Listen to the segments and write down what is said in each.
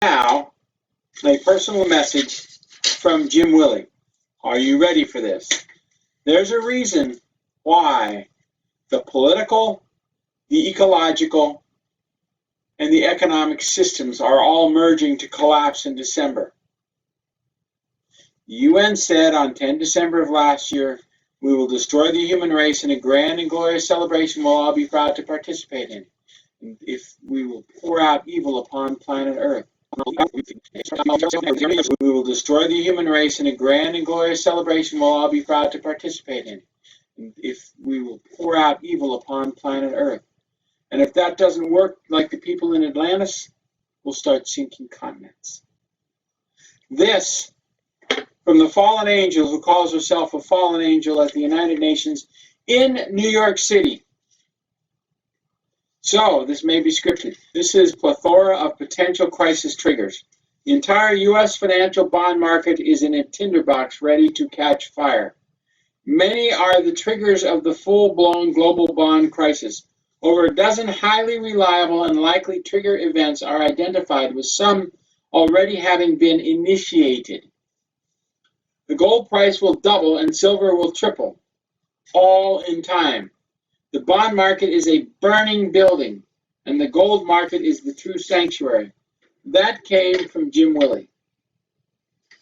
Now, a personal message from Jim Willie. Are you ready for this? There's a reason why the political, the ecological, and the economic systems are all merging to collapse in December. The UN said on 10 December of last year, we will destroy the human race in a grand and glorious celebration we'll all be proud to participate in. And if we will pour out evil upon planet Earth. We will destroy the human race in a grand and glorious celebration we'll all be proud to participate in. And if we will pour out evil upon planet Earth. And if that doesn't work, like the people in Atlantis, we'll start sinking continents. This, from the fallen angel who calls herself a fallen angel at the United Nations in New York City. So, this may be scripted. This is plethora of potential crisis triggers. The entire U.S. financial bond market is in a tinderbox ready to catch fire. Many are the triggers of the full-blown global bond crisis. Over a dozen highly reliable and likely trigger events are identified, with some already having been initiated. The gold price will double and silver will triple, all in time. The bond market is a burning building, and the gold market is the true sanctuary. That came from Jim Willie.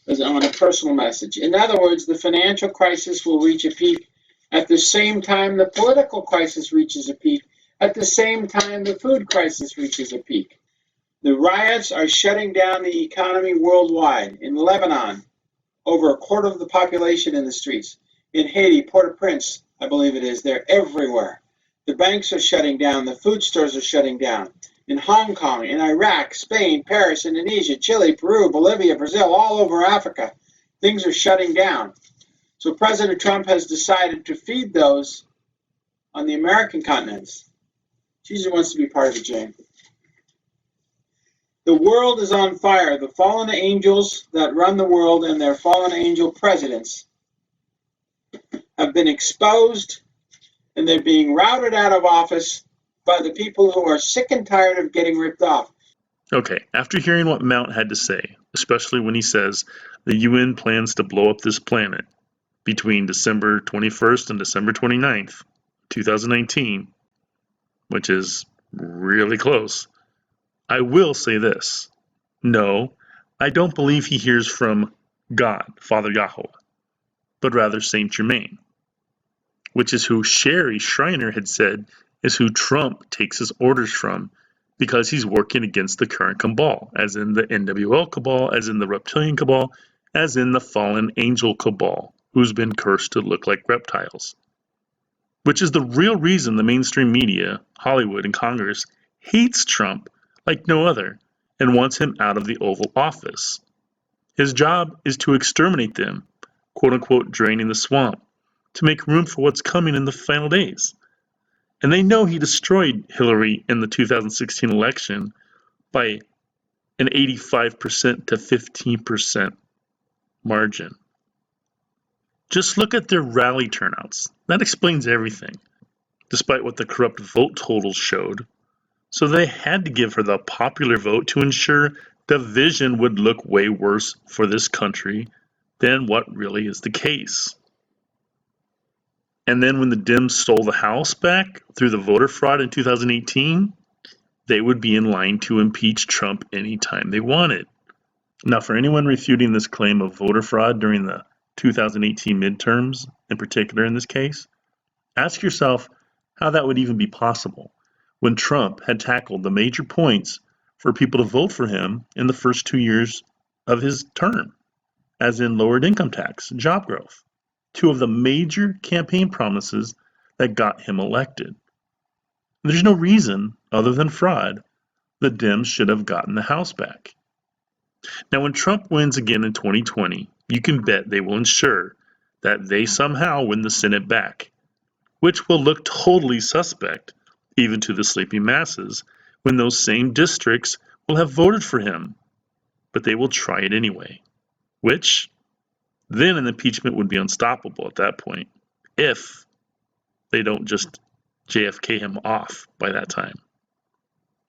It was on a personal message. In other words, the financial crisis will reach a peak at the same time the political crisis reaches a peak, at the same time the food crisis reaches a peak. The riots are shutting down the economy worldwide. In Lebanon, over a quarter of the population in the streets. In Haiti, Port-au-Prince, I believe it is, they're everywhere. The banks are shutting down. The food stores are shutting down. In Hong Kong, in Iraq, Spain, Paris, Indonesia, Chile, Peru, Bolivia, Brazil, all over Africa, things are shutting down. So President Trump has decided to feed those on the American continents. Jesus wants to be part of it, Jane. The world is on fire. The fallen angels that run the world and their fallen angel presidents have been exposed, and they're being routed out of office by the people who are sick and tired of getting ripped off. Okay, after hearing what Mount had to say, especially when he says the UN plans to blow up this planet between December 21st and December 29th, 2019, which is really close, I will say this. No, I don't believe he hears from God, Father Yahweh, but rather Saint Germain, which is who Sherry Shriner had said is who Trump takes his orders from, because he's working against the current cabal, as in the NWL cabal, as in the Reptilian cabal, as in the fallen angel cabal, who's been cursed to look like reptiles. Which is the real reason the mainstream media, Hollywood, and Congress hates Trump like no other and wants him out of the Oval Office. His job is to exterminate them, quote-unquote draining the swamp, to make room for what's coming in the final days. And they know he destroyed Hillary in the 2016 election by an 85% to 15% margin. Just look at their rally turnouts. That explains everything, despite what the corrupt vote totals showed. So they had to give her the popular vote to ensure division would look way worse for this country than what really is the case. And then when the Dems stole the House back through the voter fraud in 2018, they would be in line to impeach Trump anytime they wanted. Now, for anyone refuting this claim of voter fraud during the 2018 midterms, in particular in this case, ask yourself how that would even be possible when Trump had tackled the major points for people to vote for him in the first 2 years of his term, as in lowered income tax, job growth, two of the major campaign promises that got him elected. There's no reason, other than fraud, the Dems should have gotten the House back. Now, when Trump wins again in 2020, you can bet they will ensure that they somehow win the Senate back, which will look totally suspect, even to the sleeping masses, when those same districts will have voted for him. But they will try it anyway, which then an impeachment would be unstoppable at that point, if they don't just JFK him off by that time,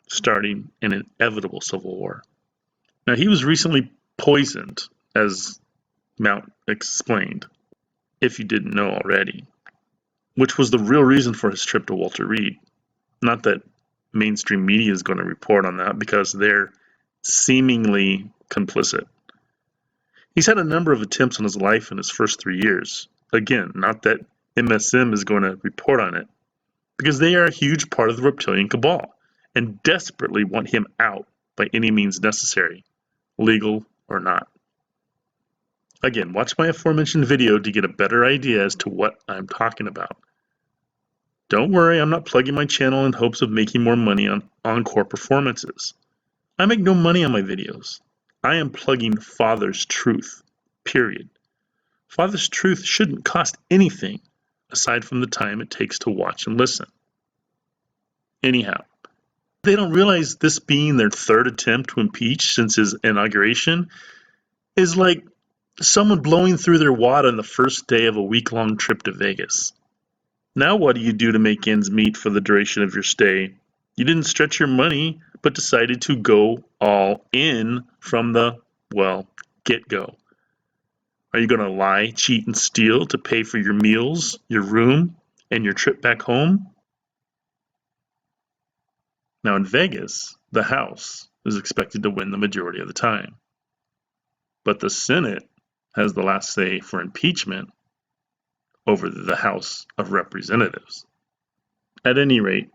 starting an inevitable civil war. Now, he was recently poisoned, as Mount explained, if you didn't know already, which was the real reason for his trip to Walter Reed. Not that mainstream media is going to report on that because they're seemingly complicit. He's had a number of attempts on his life in his first 3 years. Again, not that MSM is going to report on it, because they are a huge part of the reptilian cabal and desperately want him out by any means necessary, legal or not. Again, watch my aforementioned video to get a better idea as to what I'm talking about. Don't worry, I'm not plugging my channel in hopes of making more money on encore performances. I make no money on my videos. I am plugging Father's Truth, period. Father's Truth shouldn't cost anything aside from the time it takes to watch and listen. Anyhow, they don't realize this being their third attempt to impeach since his inauguration is like someone blowing through their wad on the first day of a week-long trip to Vegas. Now what do you do to make ends meet for the duration of your stay? You didn't stretch your money, but decided to go all in from the, well, get-go. Are you going to lie, cheat, and steal to pay for your meals, your room, and your trip back home? Now in Vegas, the House is expected to win the majority of the time. But the Senate has the last say for impeachment over the House of Representatives. At any rate,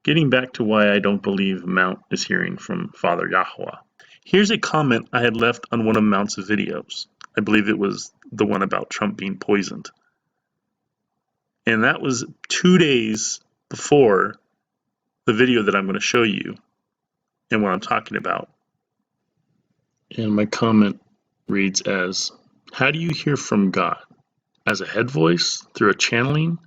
getting back to why I don't believe Mount is hearing from Father Yahweh. Here's a comment I had left on one of Mount's videos. I believe it was the one about Trump being poisoned. And that was 2 days before the video that I'm going to show you and what I'm talking about. And my comment reads as, how do you hear from God? As a head voice? Through a channeling?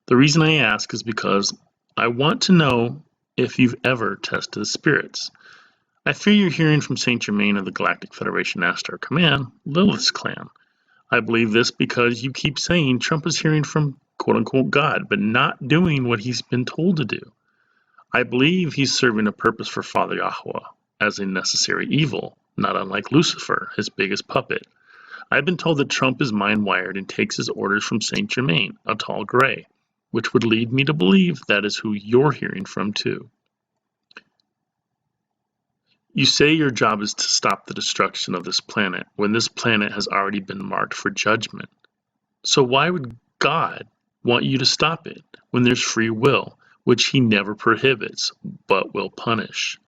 The reason I ask is because I want to know if you've ever tested the spirits. I fear you're hearing from Saint Germain of the Galactic Federation Ashtar Command, Lilith's clan. I believe this because you keep saying Trump is hearing from quote-unquote God, but not doing what he's been told to do. I believe he's serving a purpose for Father Yahweh as a necessary evil, not unlike Lucifer, his biggest puppet. I've been told that Trump is mind-wired and takes his orders from Saint Germain, a tall gray, which would lead me to believe that is who you're hearing from too. You say your job is to stop the destruction of this planet when this planet has already been marked for judgment. So why would God want you to stop it when there's free will, which he never prohibits, but will punish?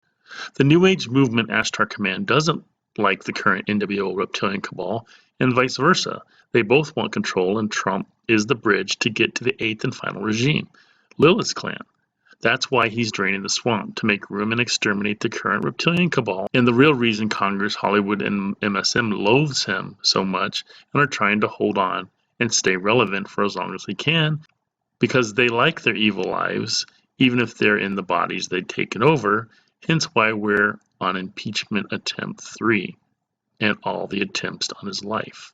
The New Age movement Ashtar Command doesn't like the current NWO reptilian cabal, and vice versa. They both want control, and Trump is the bridge to get to the eighth and final regime, Lilith's clan. That's why he's draining the swamp, to make room and exterminate the current reptilian cabal, and the real reason Congress, Hollywood, and MSM loathes him so much and are trying to hold on and stay relevant for as long as they can, because they like their evil lives, even if they're in the bodies they've taken over, hence why we're on impeachment attempt 3 and all the attempts on his life.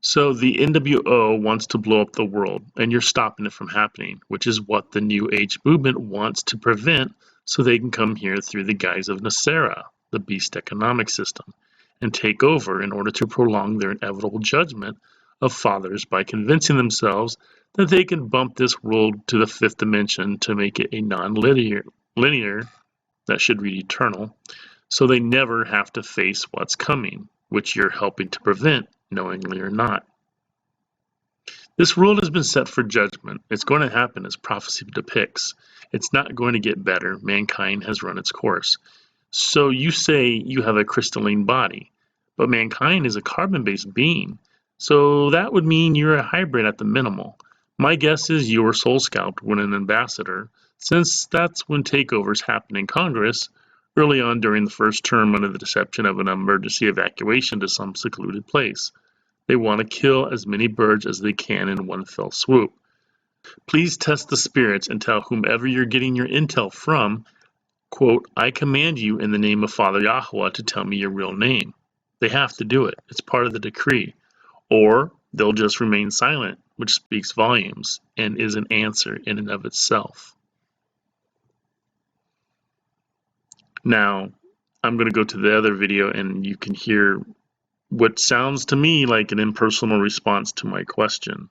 So the NWO wants to blow up the world, and you're stopping it from happening, which is what the New Age movement wants to prevent so they can come here through the guise of Nasera, the beast economic system, and take over in order to prolong their inevitable judgment of fathers by convincing themselves that they can bump this world to the fifth dimension to make it a non-linear, that should read eternal, so they never have to face what's coming, which you're helping to prevent, knowingly or not. This world has been set for judgment. It's going to happen as prophecy depicts. It's not going to get better. Mankind has run its course. So you say you have a crystalline body, but mankind is a carbon-based being. So that would mean you're a hybrid at the minimal. My guess is you were soul scalped when an ambassador, since that's when takeovers happen in Congress, early on during the first term under the deception of an emergency evacuation to some secluded place. They want to kill as many birds as they can in one fell swoop. Please test the spirits and tell whomever you're getting your intel from, quote, I command you in the name of Father Yahweh to tell me your real name. They have to do it. It's part of the decree. Or they'll just remain silent, which speaks volumes and is an answer in and of itself. Now, I'm going to go to the other video and you can hear what sounds to me like an impersonal response to my question,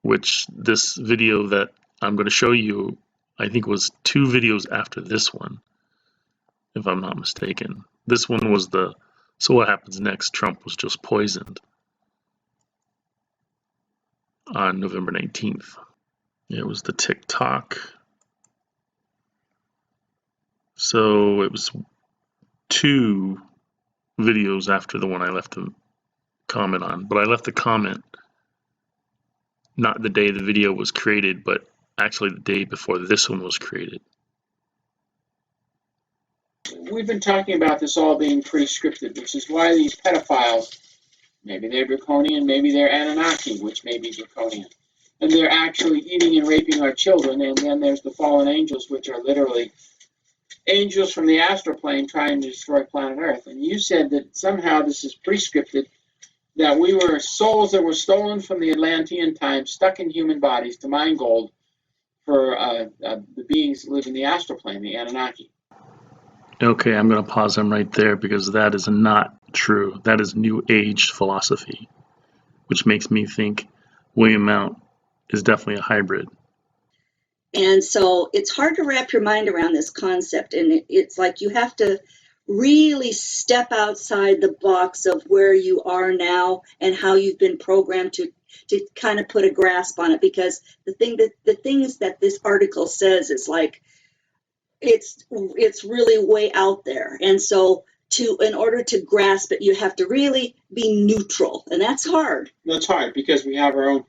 which this video that I'm going to show you, I think was 2 videos after this one, if I'm not mistaken. This one was the, so what happens next? Trump was just poisoned on November 19th. It was the TikTok. So it was 2 videos after the one I left a comment on, but I left a comment not the day the video was created, but actually the day before this one was created. We've been talking about this all being pre-scripted, which is why these pedophiles, maybe they're draconian, maybe they're Anunnaki, which may be draconian, and they're actually eating and raping our children. And then there's the fallen angels, which are literally angels from the astral plane trying to destroy planet Earth. And you said that somehow this is pre-scripted, that we were souls that were stolen from the Atlantean time, stuck in human bodies to mine gold for the beings that live in the astral plane, the Anunnaki. Okay, I'm going to pause them right there because that is not true. That is New Age philosophy, which makes me think William Mount is definitely a hybrid. And so it's hard to wrap your mind around this concept. And it's like you have to really step outside the box of where you are now and how you've been programmed to kind of put a grasp on it. Because the things that this article says is like, it's really way out there. And so in order to grasp it, you have to really be neutral. And that's hard. That's hard because we have our own.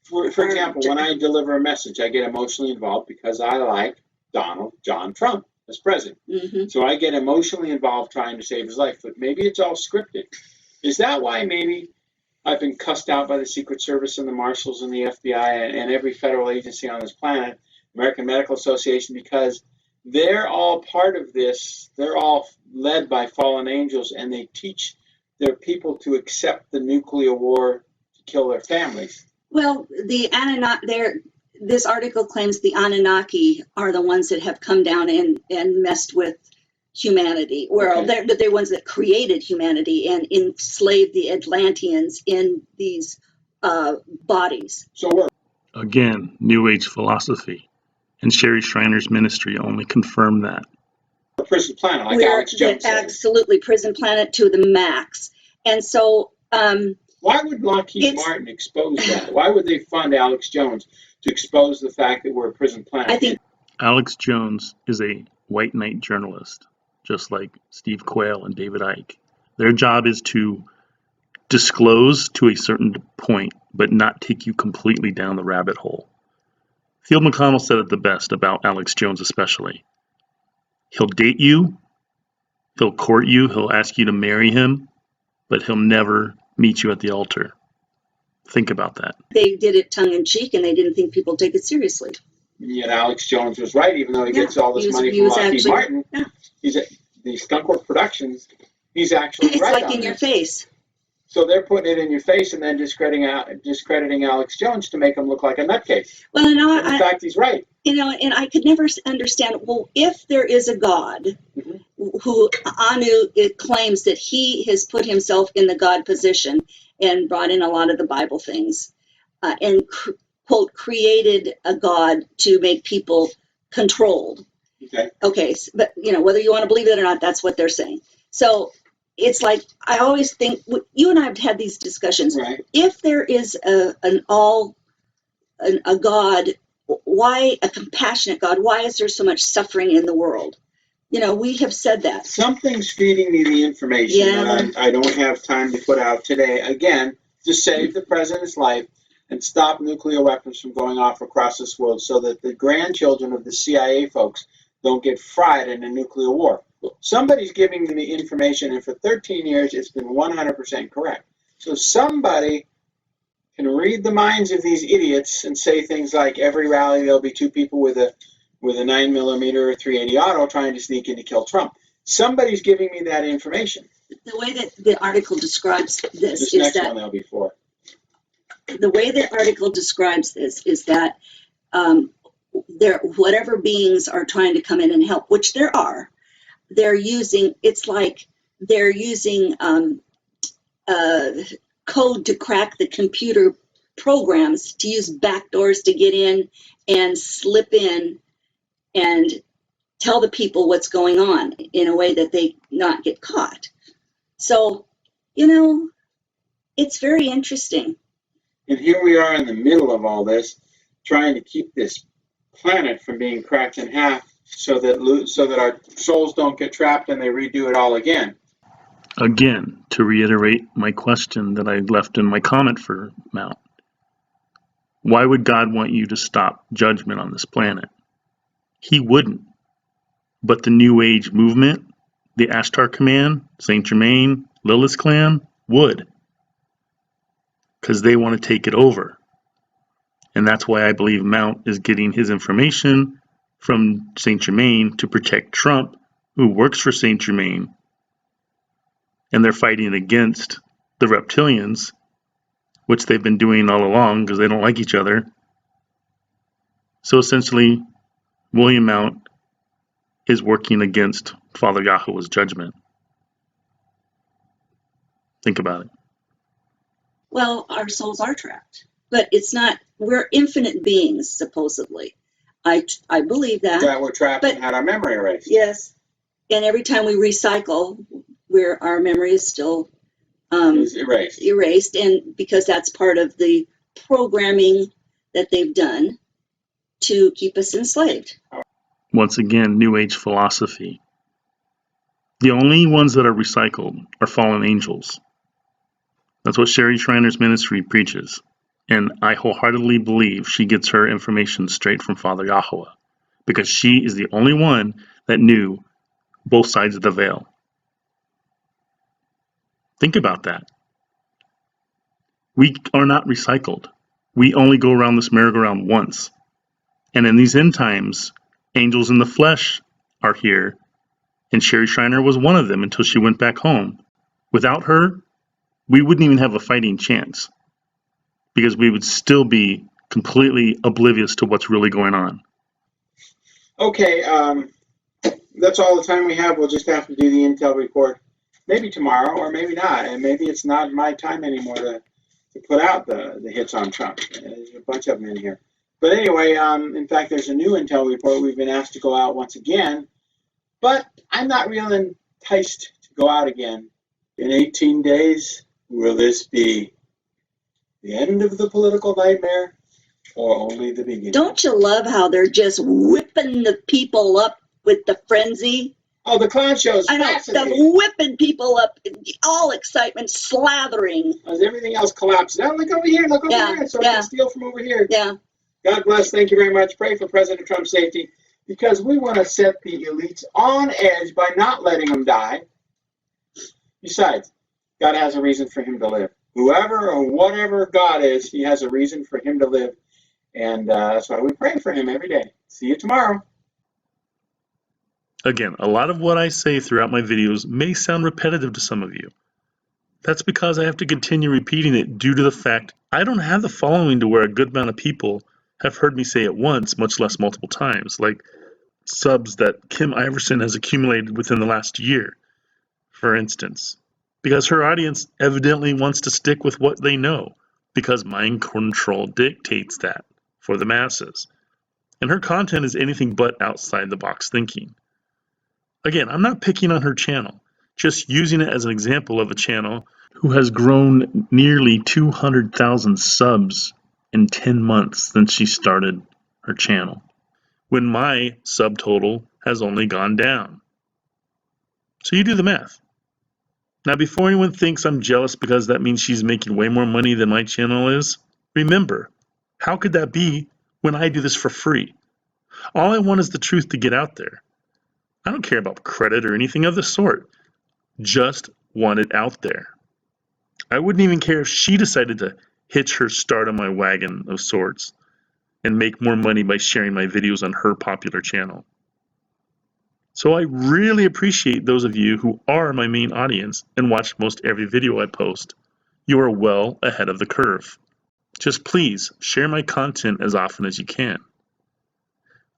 For example, when I deliver a message, I get emotionally involved because I like Donald John Trump as president. Mm-hmm. So I get emotionally involved trying to save his life. But maybe it's all scripted. Is that why maybe I've been cussed out by the Secret Service and the Marshals and the FBI and every federal agency on this planet, American Medical Association, because they're all part of this. They're all led by fallen angels, and they teach their people to accept the nuclear war to kill their families. Well, the Anunnaki, this article claims the Anunnaki are the ones that have come down and messed with humanity. Well, they're the ones that created humanity and enslaved the Atlanteans in these bodies. So we're Again, New Age philosophy. And Sherry Schreiner's ministry only confirmed that. a prison planet, like We're Alex Jones said. absolutely prison planet to the max. And so why would Lockheed Martin expose that? Why would they fund Alex Jones to expose the fact that we're a prison planet? I think Alex Jones is a white knight journalist, just like Steve Quayle and David Icke. Their job is to disclose to a certain point, but not take you completely down the rabbit hole. Theo McConnell said it the best about Alex Jones especially. He'll date you, he'll court you, he'll ask you to marry him, but he'll never meet you at the altar. Think about that. they did it tongue-in-cheek, and they didn't think people take it seriously. And yet Alex Jones was right, even though he gets all this money from Lockheed Martin. Yeah. He's at the Skunkworks Productions. He's actually It's right like on in your this. face. So they're putting it in your face and then discrediting Alex Jones to make him look like a nutcase. Well, And in fact, he's right. and I could never understand, well, if there is a God who it claims that he has put himself in the God position and brought in a lot of the Bible things and, quote, created a God to make people controlled. Okay, but, whether you want to believe it or not, that's what they're saying. So it's like, I always think, you and I have had these discussions. Right. If there is a God, why a compassionate God? Why is there so much suffering in the world? We have said that. Something's feeding me the information that I don't have time to put out today. Again, to save the president's life and stop nuclear weapons from going off across this world so that the grandchildren of the CIA folks don't get fried in a nuclear war. Somebody's giving me the information, and for 13 years, it's been 100% correct. So somebody can read the minds of these idiots and say things like, every rally there'll be 2 people with a 9mm or 380 auto trying to sneak in to kill Trump. Somebody's giving me that information. The way that the article describes this Next one there'll be 4. The way the article describes this is that whatever beings are trying to come in and help, which there are, they're using, it's like they're using code to crack the computer programs, to use backdoors to get in and slip in and tell the people what's going on in a way that they not get caught. So, it's very interesting. And here we are in the middle of all this, trying to keep this planet from being cracked in half so that our souls don't get trapped and they redo it all again. Again, to reiterate my question that I left in my comment for Mount, why would God want you to stop judgment on this planet? He wouldn't. But the New Age movement, the Ashtar Command, Saint Germain, Lilith's clan would. Because they want to take it over. And that's why I believe Mount is getting his information from Saint Germain to protect Trump, who works for Saint Germain. And they're fighting against the Reptilians, which they've been doing all along because they don't like each other. So essentially, William Mount is working against Father Yahweh's judgment. Think about it. Well, our souls are trapped, but it's not, we're infinite beings, supposedly. I believe that. That we're trapped and had our memory erased. Yes. And every time we recycle, our memory is still Is erased. And because that's part of the programming that they've done to keep us enslaved. Once again, New Age philosophy. The only ones that are recycled are fallen angels. That's what Sherry Schreiner's ministry preaches. And I wholeheartedly believe she gets her information straight from Father Yahweh, because she is the only one that knew both sides of the veil. Think about that. We are not recycled. We only go around this merry-go-round once. And in these end times, angels in the flesh are here, and Sherry Schreiner was one of them until she went back home. Without her, we wouldn't even have a fighting chance, because we would still be completely oblivious to what's really going on. Okay, that's all the time we have. We'll just have to do the intel report. Maybe tomorrow, or maybe not. And maybe it's not my time anymore to put out the hits on Trump. There's a bunch of them in here. But anyway, in fact, there's a new intel report. We've been asked to go out once again. But I'm not real enticed to go out again. In 18 days, will this be the end of the political nightmare, or only the beginning? Don't you love how they're just whipping the people up with the frenzy? Oh, the clown show is fascinating. They're whipping people up, all excitement, slathering. As everything else collapses. Now look over here, so I can steal from over here. Yeah. God bless. Thank you very much. Pray for President Trump's safety, because we want to set the elites on edge by not letting them die. Besides, God has a reason for him to live. Whoever or whatever God is, he has a reason for him to live. And that's why we pray for him every day. See you tomorrow. Again, a lot of what I say throughout my videos may sound repetitive to some of you. That's because I have to continue repeating it due to the fact I don't have the following to where a good amount of people have heard me say it once, much less multiple times, like subs that Kim Iverson has accumulated within the last year, for instance. Because her audience evidently wants to stick with what they know, because mind control dictates that for the masses. And her content is anything but outside the box thinking. Again, I'm not picking on her channel, just using it as an example of a channel who has grown nearly 200,000 subs in 10 months since she started her channel, when my subtotal has only gone down. So you do the math. Now, before anyone thinks I'm jealous because that means she's making way more money than my channel is, remember, how could that be when I do this for free? All I want is the truth to get out there. I don't care about credit or anything of the sort. Just want it out there. I wouldn't even care if she decided to hitch her start on my wagon of sorts and make more money by sharing my videos on her popular channel. So I really appreciate those of you who are my main audience and watch most every video I post. You are well ahead of the curve. Just please share my content as often as you can.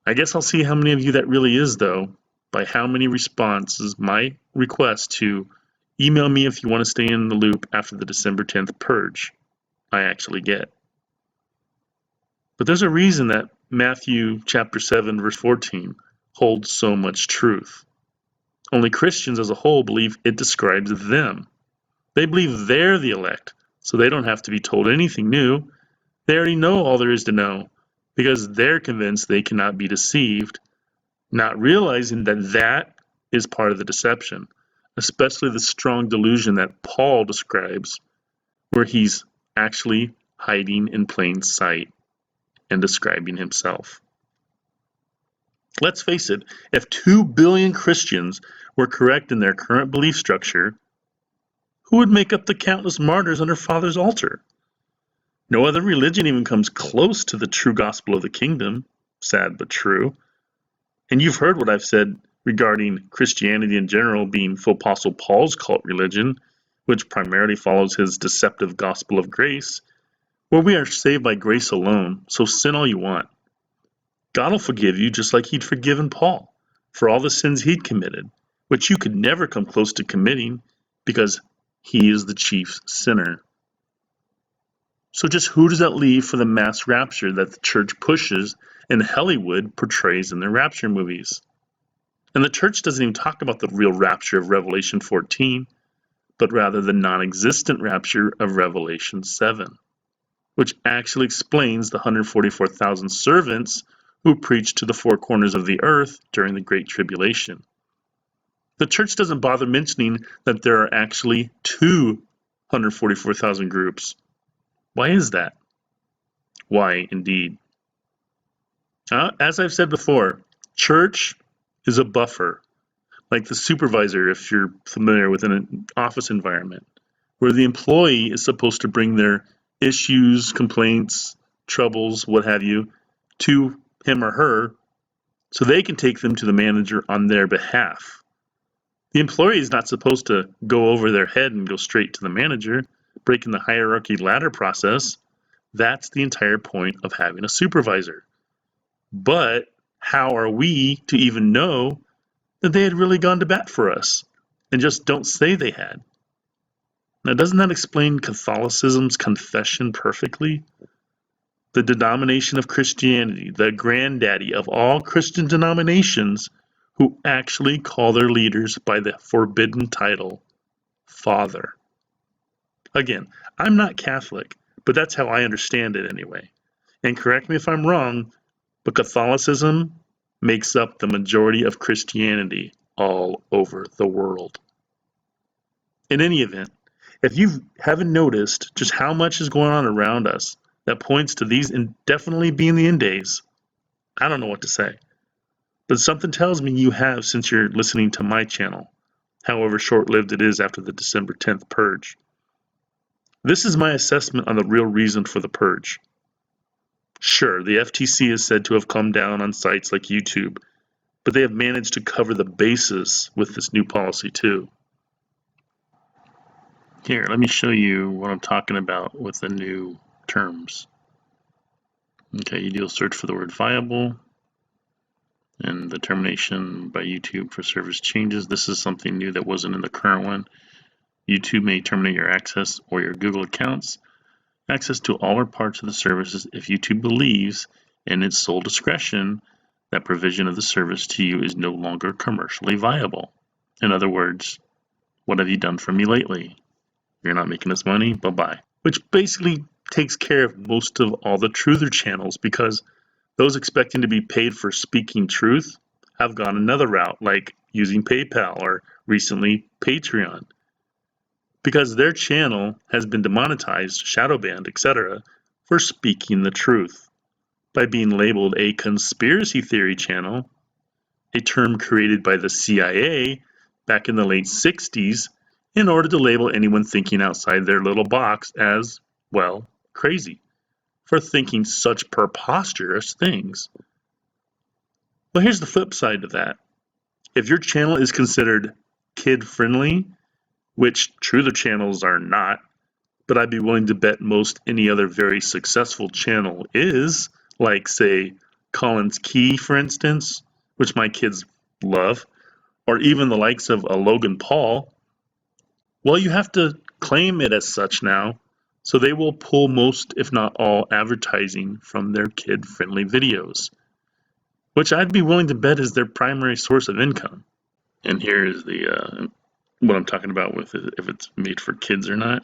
I guess I'll see how many of you that really is, though, by how many responses my request to email me if you want to stay in the loop after the December 10th purge I actually get. But there's a reason that Matthew chapter 7 verse 14 holds so much truth. Only Christians as a whole believe it describes them. They believe they're the elect, so they don't have to be told anything new. They already know all there is to know because they're convinced they cannot be deceived, not realizing that that is part of the deception, especially the strong delusion that Paul describes, where he's actually hiding in plain sight and describing himself. Let's face it, if 2 billion Christians were correct in their current belief structure, who would make up the countless martyrs on our Father's altar? No other religion even comes close to the true gospel of the kingdom, sad but true. And you've heard what I've said regarding Christianity in general being Apostle Paul's cult religion, which primarily follows his deceptive gospel of grace, where we are saved by grace alone, so sin all you want. God will forgive you just like he'd forgiven Paul for all the sins he'd committed, which you could never come close to committing because he is the chief sinner. So just who does that leave for the mass rapture that the church pushes and Hollywood portrays in their rapture movies? And the church doesn't even talk about the real rapture of Revelation 14, but rather the non-existent rapture of Revelation 7, which actually explains the 144,000 servants who preached to the four corners of the earth during the Great Tribulation. The church doesn't bother mentioning that there are actually 244,000 groups. Why is that? Why, indeed. As I've said before, church is a buffer, like the supervisor if you're familiar with an office environment, where the employee is supposed to bring their issues, complaints, troubles, what have you, to him or her so they can take them to the manager on their behalf. The employee is not supposed to go over their head and go straight to the manager, breaking the hierarchy ladder process. That's the entire point of having a supervisor. But how are we to even know that they had really gone to bat for us and just don't say they had? Now, doesn't that explain Catholicism's confession perfectly? The denomination of Christianity, the granddaddy of all Christian denominations, who actually call their leaders by the forbidden title, Father. Again, I'm not Catholic, but that's how I understand it anyway. And correct me if I'm wrong, but Catholicism makes up the majority of Christianity all over the world. In any event, if you haven't noticed just how much is going on around us that points to these indefinitely being the end days, I don't know what to say. But something tells me you have since you're listening to my channel, however short-lived it is after the December 10th purge. This is my assessment on the real reason for the purge. Sure, the FTC is said to have come down on sites like YouTube, but they have managed to cover the bases with this new policy too. Here, let me show you what I'm talking about with the new terms. Okay, you do a search for the word viable and the termination by YouTube for service changes. This is something new that wasn't in the current one. YouTube may terminate your access or your Google accounts, access to all or parts of the services if YouTube believes in its sole discretion that provision of the service to you is no longer commercially viable. In other words, what have you done for me lately? You're not making us money? Bye-bye. Which basically takes care of most of all the truther channels, because those expecting to be paid for speaking truth have gone another route, like using PayPal or recently Patreon, because their channel has been demonetized, shadow banned, etc., for speaking the truth by being labeled a conspiracy theory channel, a term created by the CIA back in the late 60s in order to label anyone thinking outside their little box as, well, crazy for thinking such preposterous things. Well, here's the flip side to that. If your channel is considered kid-friendly, which truther channels are not, but I'd be willing to bet most any other very successful channel is, like, say, Colin's Key, for instance, which my kids love. or even the likes of a Logan Paul, well, you have to claim it as such now, so they will pull most, if not all, advertising from their kid-friendly videos, which I'd be willing to bet is their primary source of income. And here is the what I'm talking about with if it's made for kids or not.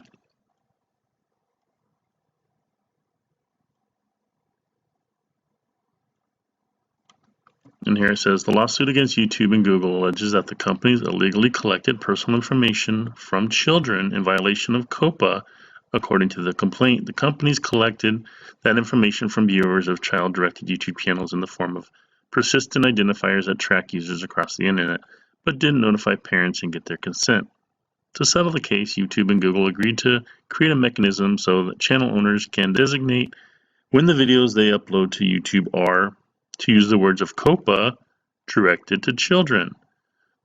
And here it says, the lawsuit against YouTube and Google alleges that the companies illegally collected personal information from children in violation of COPPA. According to the complaint, the companies collected that information from viewers of child-directed YouTube channels in the form of persistent identifiers that track users across the internet, but didn't notify parents and get their consent. To settle the case, YouTube and Google agreed to create a mechanism so that channel owners can designate when the videos they upload to YouTube are, to use the words of COPPA, directed to children.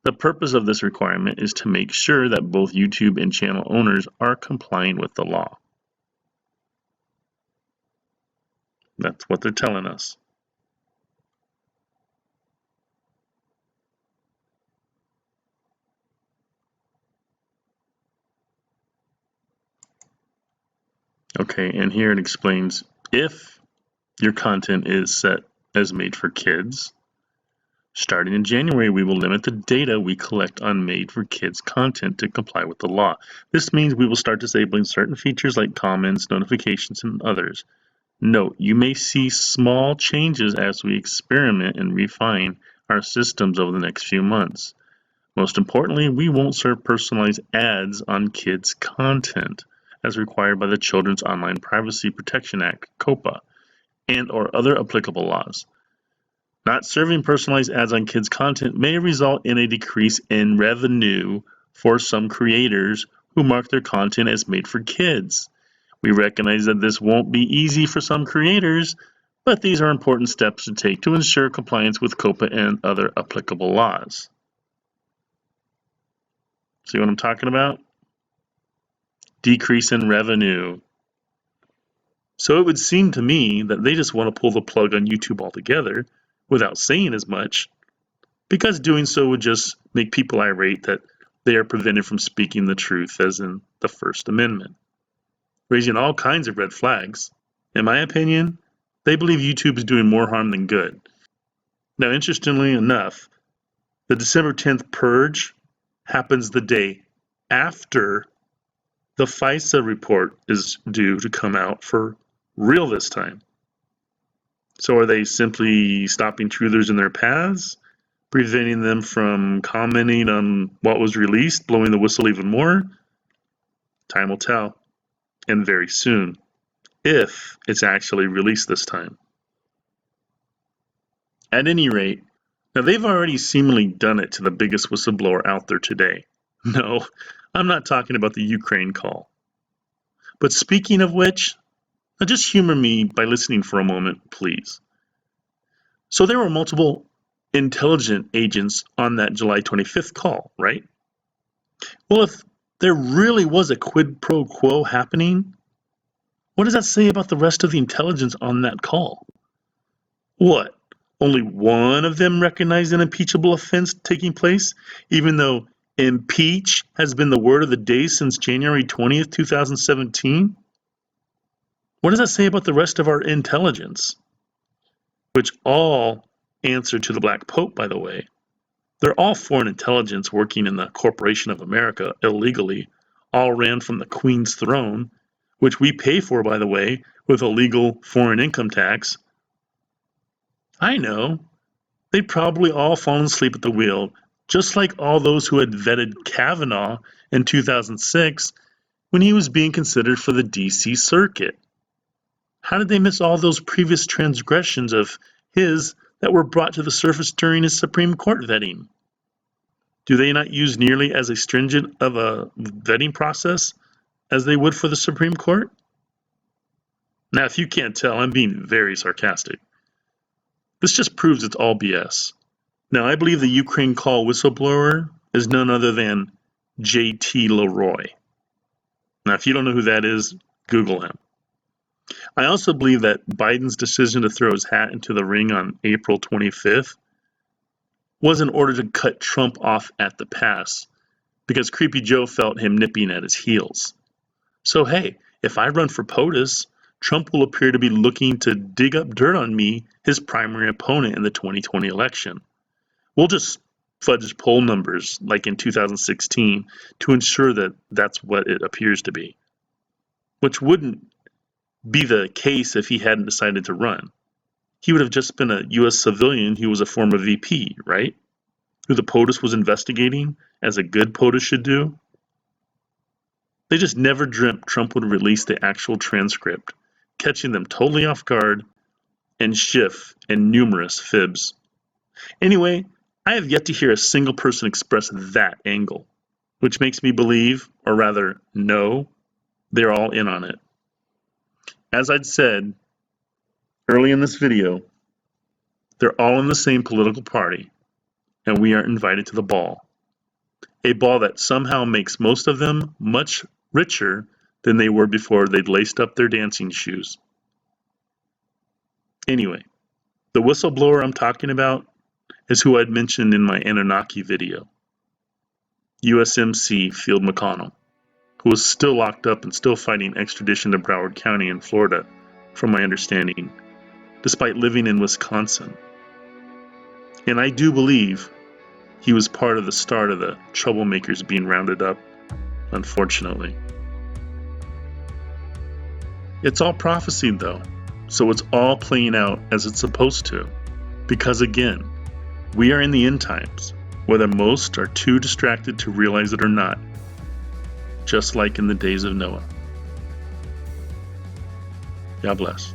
The purpose of this requirement is to make sure that both YouTube and channel owners are complying with the law. That's what they're telling us. Okay, and here it explains if your content is set as made for kids, starting in January, we will limit the data we collect on made for kids content to comply with the law. This means we will start disabling certain features like comments, notifications, and others. Note, you may see small changes as we experiment and refine our systems over the next few months. Most importantly, we won't serve personalized ads on kids' content, as required by the Children's Online Privacy Protection Act, COPPA, and or other applicable laws. Not serving personalized ads on kids' content may result in a decrease in revenue for some creators who mark their content as made for kids. We recognize that this won't be easy for some creators, but these are important steps to take to ensure compliance with COPPA and other applicable laws. See what I'm talking about? Decrease in revenue. So it would seem to me that they just want to pull the plug on YouTube altogether without saying as much, because doing so would just make people irate that they are prevented from speaking the truth, as in the First Amendment, raising all kinds of red flags. In my opinion, they believe YouTube is doing more harm than good. Now, interestingly enough, the December 10th purge happens the day after the FISA report is due to come out for real this time. So are they simply stopping truthers in their paths, preventing them from commenting on what was released, blowing the whistle even more? Time will tell, and very soon, if it's actually released this time. At any rate, now they've already seemingly done it to the biggest whistleblower out there today. No, I'm not talking about the Ukraine call. But speaking of which, now just humor me by listening for a moment, please. So there were multiple intelligence agents on that July 25th call, right? Well, if there really was a quid pro quo happening, what does that say about the rest of the intelligence on that call? What? Only one of them recognized an impeachable offense taking place, even though impeach has been the word of the day since January 20th, 2017? What does that say about the rest of our intelligence? Which all answer to the Black Pope, by the way. They're all foreign intelligence working in the Corporation of America illegally, all ran from the Queen's throne, which we pay for, by the way, with illegal foreign income tax. I know. They'd probably all fallen asleep at the wheel, just like all those who had vetted Kavanaugh in 2006 when he was being considered for the D.C. Circuit. How did they miss all those previous transgressions of his that were brought to the surface during his Supreme Court vetting? Do they not use nearly as stringent of a vetting process as they would for the Supreme Court? Now, if you can't tell, I'm being very sarcastic. This just proves it's all BS. Now, I believe the Ukraine call whistleblower is none other than J.T. Leroy. Now, if you don't know who that is, Google him. I also believe that Biden's decision to throw his hat into the ring on April 25th was in order to cut Trump off at the pass, because Creepy Joe felt him nipping at his heels. So hey, if I run for POTUS, Trump will appear to be looking to dig up dirt on me, his primary opponent in the 2020 election. We'll just fudge poll numbers like in 2016 to ensure that that's what it appears to be, which wouldn't be the case if he hadn't decided to run. He would have just been a U.S. civilian who was a former VP, right? Who the POTUS was investigating, as a good POTUS should do. They just never dreamt Trump would release the actual transcript, catching them totally off guard, and Schiff and numerous fibs. Anyway, I have yet to hear a single person express that angle, which makes me believe, or rather know, they're all in on it. As I'd said early in this video, they're all in the same political party, and we aren't invited to the ball. A ball that somehow makes most of them much richer than they were before they'd laced up their dancing shoes. Anyway, the whistleblower I'm talking about is who I'd mentioned in my Anunnaki video, USMC Field McConnell, who is still locked up and still fighting extradition to Broward County in Florida, from my understanding, despite living in Wisconsin. And I do believe he was part of the start of the troublemakers being rounded up, unfortunately. It's all prophecy, though, so it's all playing out as it's supposed to. Because again, we are in the end times, whether most are too distracted to realize it or not, just like in the days of Noah. God bless.